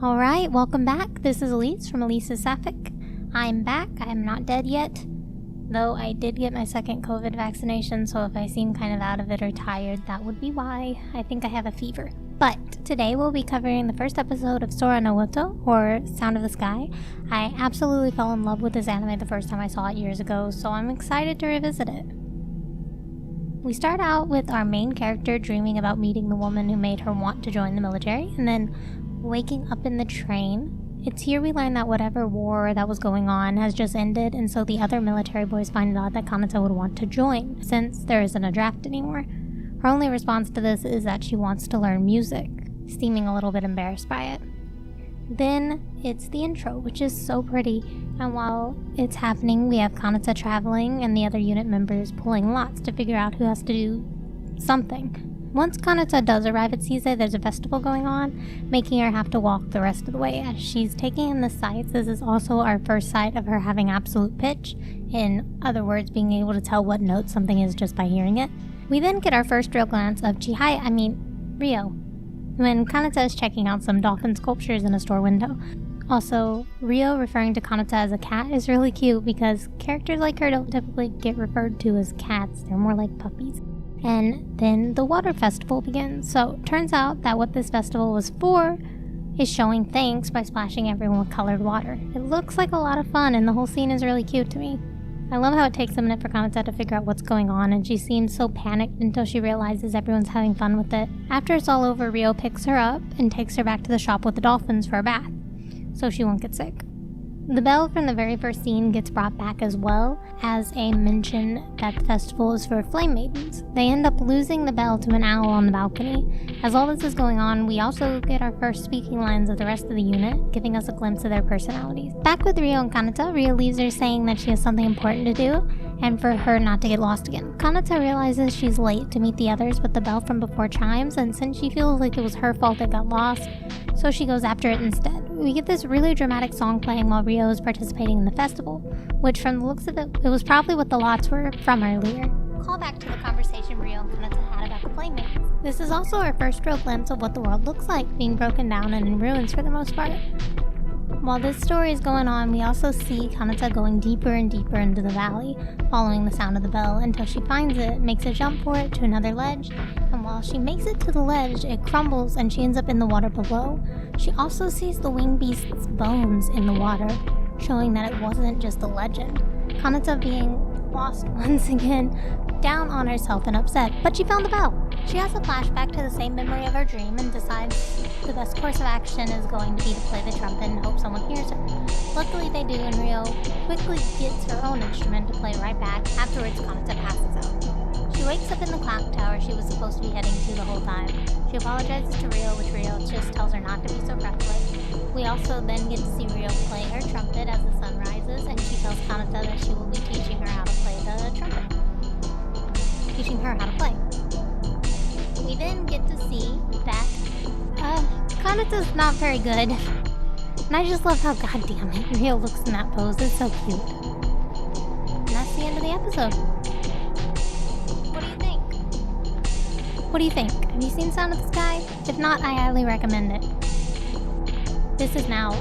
Alright, welcome back. This is Elise from Elise's Sapphic. I'm back. I'm not dead yet. Though I did get my second COVID vaccination, so if I seem kind of out of it or tired, that would be why. I think I have a fever. But today we'll be covering the first episode of Sora no Woto, or Sound of the Sky. I absolutely fell in love with this anime the first time I saw it years ago, so I'm excited to revisit it. We start out with our main character dreaming about meeting the woman who made her want to join the military, and then waking up in the train. It's here we learn that whatever war that was going on has just ended, and so the other military boys find it odd that Kanata would want to join, since there isn't a draft anymore. Her only response to this is that she wants to learn music, seeming a little bit embarrassed by it. Then it's the intro, which is so pretty, and while it's happening, we have Kanata traveling and the other unit members pulling lots to figure out who has to do something. Once Kanata does arrive at Sise, there's a festival going on, making her have to walk the rest of the way. As she's taking in the sights, this is also our first sight of her having absolute pitch, in other words, being able to tell what note something is just by hearing it. We then get our first real glance of Rio, when Kanata is checking out some dolphin sculptures in a store window. Also, Rio referring to Kanata as a cat is really cute because characters like her don't typically get referred to as cats, they're more like puppies. And then the water festival begins. So turns out that what this festival was for is showing thanks by splashing everyone with colored water. It looks like a lot of fun and the whole scene is really cute to me. I love how it takes a minute for Kanata to figure out what's going on, and she seems so panicked until she realizes everyone's having fun with it. After it's all over, Rio picks her up and takes her back to the shop with the dolphins for a bath, so she won't get sick. The bell from the very first scene gets brought back as well as a mention that the festival is for flame maidens. They end up losing the bell to an owl on the balcony. As all this is going on, we also get our first speaking lines of the rest of the unit, giving us a glimpse of their personalities. Back with Rio and Kanata, Rio leaves her saying that she has something important to do and for her not to get lost again. Kanata realizes she's late to meet the others, but the bell from before chimes, and since she feels like it was her fault they got lost, so she goes after it instead. We get this really dramatic song playing while Rio is participating in the festival, which from the looks of it, it was probably what the lots were from earlier. Call back to the conversation Rio and Kanata had about the playmates. This is also our first real glimpse of what the world looks like, being broken down and in ruins for the most part. While this story is going on, we also see Kanata going deeper and deeper into the valley, following the sound of the bell until she finds it, makes a jump for it to another ledge, and while she makes it to the ledge, it crumbles and she ends up in the water below. She also sees the winged beast's bones in the water, showing that it wasn't just a legend. Kanata being lost once again, down on herself and upset, but she found the bell. She has a flashback to the same memory of her dream and decides the best course of action is going to be to play the trumpet and hope someone hears her. Luckily they do, and Rio quickly gets her own instrument to play right back. Afterwards, Kanata passes out. She wakes up in the clock tower she was supposed to be heading to the whole time. She apologizes to Rio, which Rio just tells her not to be so breathless. We also then get to see Rio play her trumpet as the sun rises, and she tells Kanata that she will be teaching her how to play the trumpet. Teaching her how to play. We then get to see that Kanata's not very good. And I just love how, goddamn it, Rio looks in that pose. It's so cute. And that's the end of the episode. What do you think? What do you think? Have you seen Sound of the Sky? If not, I highly recommend it. This is now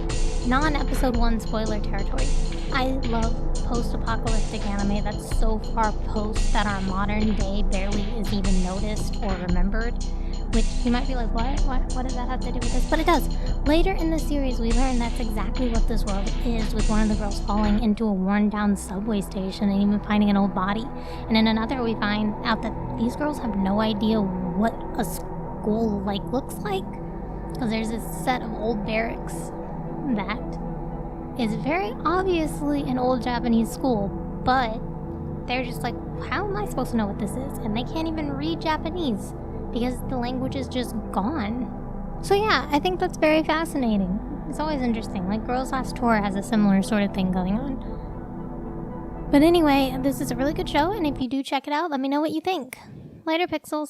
non-episode 1 spoiler territory. I love post-apocalyptic anime that's so far post that our modern day barely is even noticed or remembered. Which you might be like, what does that have to do with this? But it does. Later in the series, we learn that's exactly what this world is, with one of the girls falling into a worn-down subway station and even finding an old body. And in another, we find out that these girls have no idea what a school looks like. Because there's this set of old barracks that is very obviously an old Japanese school, but they're just like, how am I supposed to know what this is? And they can't even read Japanese because the language is just gone. So yeah, I think that's very fascinating. It's always interesting. Like Girls Last Tour has a similar sort of thing going on. But anyway, this is a really good show, and if you do check it out, let me know what you think. Later, Pixels.